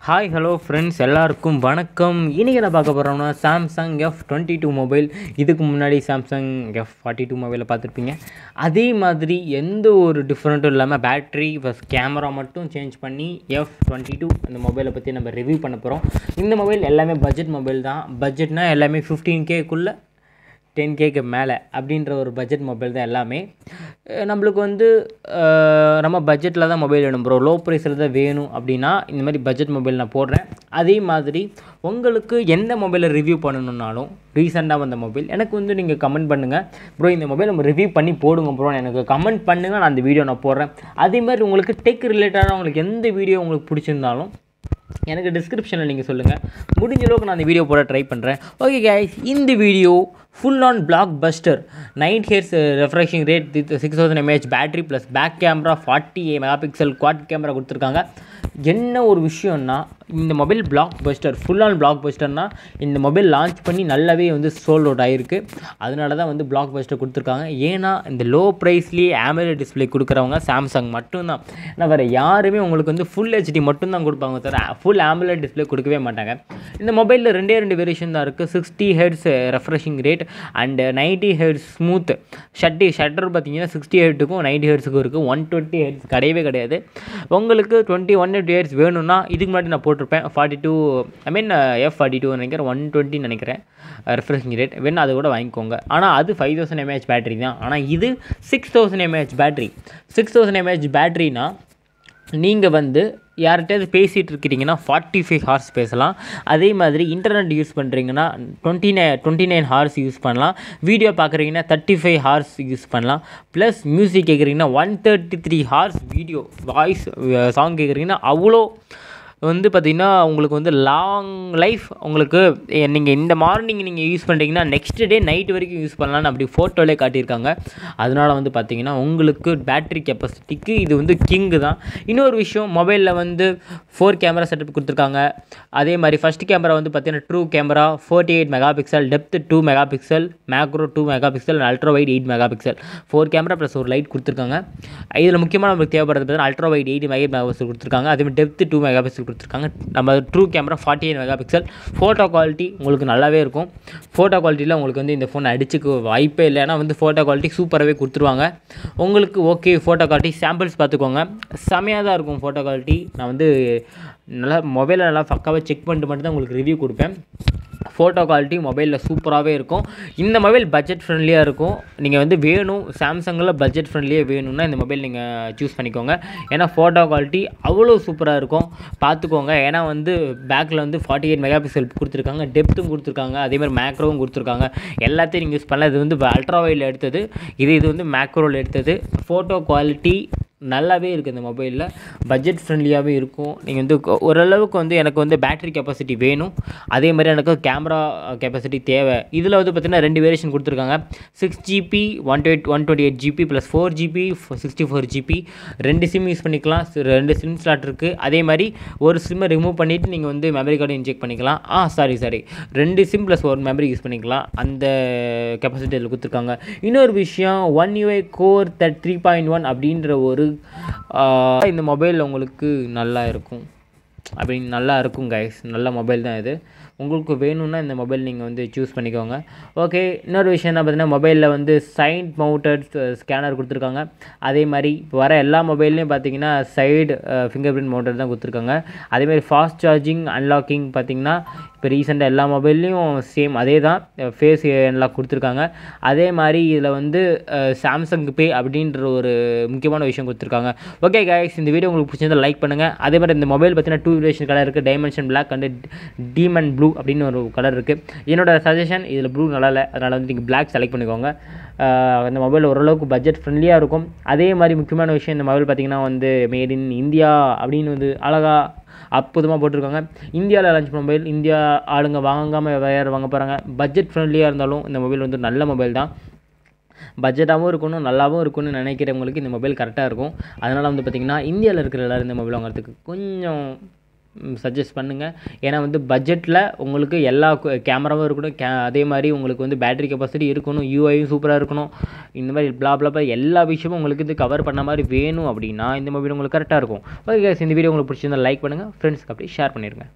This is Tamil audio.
ஹாய் ஹலோ ஃப்ரெண்ட்ஸ் எல்லாருக்கும் வணக்கம். இன்றைக்கி என்ன பார்க்க போகிறோம்னா சாம்சங் F22 மொபைல். இதுக்கு முன்னாடி சாம்சங் F42 மொபைலை பார்த்துருப்பீங்க. அதே மாதிரி எந்த ஒரு டிஃப்ரெண்ட்டும் இல்லாமல் பேட்ரி ப்ளஸ் கேமரா மட்டும் சேஞ்ச் பண்ணி F22 அந்த மொபைலை பற்றி நம்ம ரிவ்யூ பண்ண போகிறோம். இந்த மொபைல் எல்லாமே பட்ஜெட் மொபைல் தான். பட்ஜெட்னால் எல்லாமே 15Kக்குள்ளே 10Kக்கு மேலே அப்படின்ற ஒரு பட்ஜெட் மொபைல் தான் எல்லாமே. நம்மளுக்கு வந்து நம்ம பட்ஜெட்டில் தான் மொபைல் வேணும் ப்ரோ, லோ ப்ரைஸில் தான் வேணும் அப்படின்னா இந்த மாதிரி பட்ஜெட் மொபைல் நான் போடுறேன். அதே மாதிரி உங்களுக்கு எந்த மொபைலை ரிவ்யூ பண்ணணுன்னாலும் ரீசெண்டாக வந்த மொபைல் எனக்கு வந்து நீங்கள் கமெண்ட் பண்ணுங்கள் ப்ரோ, இந்த மொபைல் நம்ம ரிவ்யூ பண்ணி போடுங்க ப்ரோ, எனக்கு கமெண்ட் பண்ணுங்கள், நான் அந்த வீடியோ நான் போடுறேன். அதே மாதிரி உங்களுக்கு டெக் ரிலேட்டடாக உங்களுக்கு எந்த வீடியோ உங்களுக்கு பிடிச்சிருந்தாலும் எனக்கு டிஸ்கிரிப்ஷனில் நீங்கள் சொல்லுங்கள். முடிஞ்ச அளவுக்கு நான் அந்த வீடியோ போட ட்ரை பண்ணுறேன். ஓகே கைஸ், இந்த video full on blockbuster 9Hz refreshing rate 6000 mAh battery plus back camera 48 megapixel quad camera கொடுத்துருக்காங்க. என்ன ஒரு விஷயம்னா இந்த mobile blockbuster, full on பிளாக் பஸ்டர்னால் இந்த மொபைல் லான்ச் பண்ணி நல்லாவே வந்து சோல்ட் அவுட் ஆகிருக்கு. அதனால தான் வந்து பிளாக் பஸ்டர் கொடுத்துருக்காங்க. ஏன்னா இந்த லோ ப்ரைஸ்லேயே AMOLED டிஸ்பிளே கொடுக்குறவங்க சாம்சங் மட்டும்தான். ஏன்னா வேறு யாருமே உங்களுக்கு வந்து ஃபுல் HD மட்டும்தான் கொடுப்பாங்க தவிர ஃபுல் AMOLED டிஸ்பிளே கொடுக்கவே மாட்டாங்க. இந்த மொபைலில் ரெண்டு வேரியேஷன் தான் இருக்குது. 60Hz refreshing rate and 90Hz smooth shutter பார்த்தீங்கன்னா 68க்கும் 90Hzக்கும் இருக்குது. 120Hz கிடையவே கிடையாது. உங்களுக்கு 120Hz வேணும்னா இதுக்கு முன்னாடி நான் போட்டிருப்பேன் 42 F42 நினைக்கிறேன் 120 நினைக்கிறேன் ரெஃப்ரெஷிங் ரேட் வேணும், அதை கூட வாங்கிக்கோங்க. ஆனால் அது 5000 mAh பேட்டரி தான். ஆனால் இது 6000 mAh பேட்டரி. 6000 mAh பேட்டரினா நீங்கள் வந்து யார்கிட்டயாவது பேசிகிட்டு இருக்கிறீங்கன்னா 45 ஹார்ஸ் பேசலாம். அதே மாதிரி இன்டர்நெட் யூஸ் பண்ணுறீங்கன்னா 29 ஹார்ஸ் யூஸ் பண்ணலாம். வீடியோ பார்க்குறீங்கன்னா 35 ஹார்ஸ் யூஸ் பண்ணலாம். ப்ளஸ் மியூசிக் கேட்குறீங்கன்னா 133 ஹார்ஸ் வீடியோ வாய்ஸ் சாங் கேட்குறீங்கன்னா அவ்வளோ வந்து பார்த்திங்கன்னா உங்களுக்கு வந்து லாங் லைஃப். உங்களுக்கு நீங்கள் இந்த மார்னிங் நீங்கள் யூஸ் பண்ணுறீங்கன்னா நெக்ஸ்ட் டே நைட் வரைக்கும் யூஸ் பண்ணலான்னு அப்படி ஃபோட்டோலே காட்டியிருக்காங்க. அதனால் வந்து பார்த்திங்கன்னா உங்களுக்கு பேட்ரி கெப்பாசிட்டிக்கு இது வந்து கிங்கு தான். இன்னொரு விஷயம், மொபைலில் வந்து 4 கேமரா செட்டப் கொடுத்துருக்காங்க. அதே மாதிரி ஃபஸ்ட் கேமரா வந்து பார்த்திங்கன்னா true camera 48 megapixel, depth 2 megapixel, macro 2 megapixel, ultra wide 8 megapixel. 4 camera plus ஒரு லைட் கொடுத்துருக்காங்க. இதில் முக்கியமாக நமக்கு தேவைப்படுறது பார்த்தீங்கன்னா அல்ட்ரா வைட் 8 மெகாபிக்சல் கொடுத்துருக்காங்க. அதேமாதிரி டெப்த் 2 மெகாபிக்சல் கொடுத்துருக்காங்க. நம்ம true camera 48 megapixel. Photo quality உங்களுக்கு நல்லாவே இருக்கும். ஃபோட்டோ குவாலிட்டியில் உங்களுக்கு வந்து இந்த ஃபோன் அடிச்சுக்க வாய்ப்பே இல்லை. ஏன்னா வந்து ஃபோட்டோ குவாலிட்டி சூப்பராகவே கொடுத்துருவாங்க உங்களுக்கு. ஓகே, ஃபோட்டோ குவாலிட்டி சாம்பிள்ஸ் பார்த்துக்கோங்க, செமையாக தான் இருக்கும் ஃபோட்டோ குவாலிட்டி. நான் வந்து நல்லா மொபைலை நல்லா பக்காவாக செக் பண்ணிட்டு மட்டும் தான் உங்களுக்கு ரிவ்யூ கொடுப்பேன். ஃபோட்டோ குவாலிட்டி மொபைலில் சூப்பராகவே இருக்கும். இந்த மொபைல் பட்ஜெட் ஃப்ரெண்ட்லியாக இருக்கும். நீங்கள் வந்து வேணும் சாம்சங்கில் பட்ஜெட் ஃப்ரெண்ட்லியாக வேணும்னா இந்த மொபைல் நீங்கள் சூஸ் பண்ணிக்கோங்க. ஏன்னா ஃபோட்டோ குவாலிட்டி அவ்வளோ சூப்பராக இருக்கும், பார்த்துக்கோங்க. ஏன்னா வந்து பேக்கில் வந்து 48 மெகாபிக்சல் கொடுத்துருக்காங்க, டெப்த்தும் கொடுத்துருக்காங்க, அதேமாதிரி மேக்ரோவும் கொடுத்துருக்காங்க. எல்லாத்தையும் நீங்கள் யூஸ் பண்ணலாம். இது வந்து அல்ட்ரா வைடில் எடுத்தது, இது வந்து மேக்ரோவில் எடுத்தது. ஃபோட்டோ குவாலிட்டி நல்லாவே இருக்குது இந்த மொபைலில், பட்ஜெட் ஃப்ரெண்ட்லியாகவே இருக்கும். நீங்கள் வந்து ஓரளவுக்கு வந்து எனக்கு வந்து பேட்டரி கெப்பாசிட்டி வேணும், அதே மாதிரி எனக்கு கேமரா கெப்பாசிட்டி தேவை. இதில் வந்து பார்த்திங்கன்னா 2 வேரியேஷன் கொடுத்துருக்காங்க. 6GB 128GB plus 4GB 64GB. 2 sim use பண்ணிக்கலாம். 2 சிம் ஸ்லாட் இருக்குது. அதே மாதிரி ஒரு சிம்மை ரிமூவ் பண்ணிவிட்டு நீங்கள் வந்து மெமரி கார்டு இன்ஜெக்ட் பண்ணிக்கலாம். சாரி 2 சிம் ப்ளஸ் ஒரு மெமரி யூஸ் பண்ணிக்கலாம். அந்த கெப்பாசிட்டி இதில் கொடுத்துருக்காங்க. இன்னொரு விஷயம், One UI Core 3.1 அப்படின்ற ஒரு இந்த மொபைல் உங்களுக்கு நல்லா இருக்கும் கைஸ். நல்ல மொபைல் தான் இது. உங்களுக்கு வேணும்னா இந்த மொபைல் நீங்கள் வந்து சூஸ் பண்ணிக்கோங்க. ஓகே, இன்னொரு விஷயம் என்ன பார்த்தீங்கன்னா, மொபைலில் வந்து சைட் மவுண்டட் ஸ்கேனர் கொடுத்துருக்காங்க. அதே மாதிரி இப்போ வர எல்லா மொபைல்லையும் பார்த்தீங்கன்னா சைடு ஃபிங்கர் பிரிண்ட் மவுண்டட் தான் கொடுத்துருக்காங்க. அதேமாதிரி ஃபாஸ்ட் சார்ஜிங் அன்லாக்கிங் பார்த்தீங்கன்னா இப்போ ரீசெண்டாக எல்லா மொபைல்லையும் சேம் அதே தான், ஃபேஸ் அன்லாக் கொடுத்துருக்காங்க. அதே மாதிரி இதில் வந்து சாம்சங் பே அப்படின்ற ஒரு முக்கியமான விஷயம் கொடுத்துருக்காங்க. ஓகே கைஸ், இந்த வீடியோ உங்களுக்கு பிடிச்சிருந்தால் லைக் பண்ணுங்கள். அதே மாதிரி இந்த மொபைல் பார்த்தீங்கன்னா 2 வேரியேஷன் கலர் இருக்குது, dimension black and demon blue அப்படின்னு ஒரு கலர் இருக்குது. என்னோட சஜஷன் இதில் ப்ளூ நல்லா இல்லை, அதனால் வந்து நீங்கள் பிளாக் செலக்ட் பண்ணிக்கோங்க. அந்த மொபைல் ஓரளவுக்கு பட்ஜெட் ஃப்ரெண்ட்லியாக இருக்கும். அதே மாதிரி முக்கியமான விஷயம், இந்த மொபைல் பார்த்திங்கன்னா வந்து மேட் இன் இந்தியா அப்படின்னு வந்து அழகாக அற்புதமாக போட்டிருக்காங்க. இந்தியாவில் லான்ச் மொபைல், இந்தியா ஆளுங்க வாங்காமல் வேறு வாங்க போகிறாங்க. பட்ஜெட் ஃப்ரெண்ட்லியாக இருந்தாலும் இந்த மொபைல் வந்து நல்ல மொபைல் தான். பட்ஜெட்டாகவும் இருக்கணும், நல்லாவும் இருக்கணும்னு நினைக்கிறவங்களுக்கு இந்த மொபைல் கரெக்டாக இருக்கும். அதனால் வந்து பார்த்திங்கன்னா இந்தியாவில் இருக்கிற எல்லோரும் இந்த மொபைல் வாங்குறதுக்கு கொஞ்சம் சஜஸ்ட் பண்ணுங்கள். ஏன்னா வந்து பட்ஜெட்டில் உங்களுக்கு எல்லா கேமராவும் இருக்கணும், அதே மாதிரி உங்களுக்கு வந்து பேட்டரி கெப்பாசிட்டி இருக்கணும், யூஐயும் சூப்பராக இருக்கணும், இந்த மாதிரி பிளா எல்லா விஷயமும் உங்களுக்கு இது கவர் பண்ண மாதிரி வேணும் அப்படின்னா இந்த மொபைல் உங்களுக்கு கரெக்டாக இருக்கும். ஓகே, இந்த வீடியோ உங்களுக்கு பிடிச்சிருந்தா லைக் பண்ணுங்கள், ஃப்ரெண்ட்ஸ்க்கு அப்படியே ஷேர் பண்ணிடுங்க.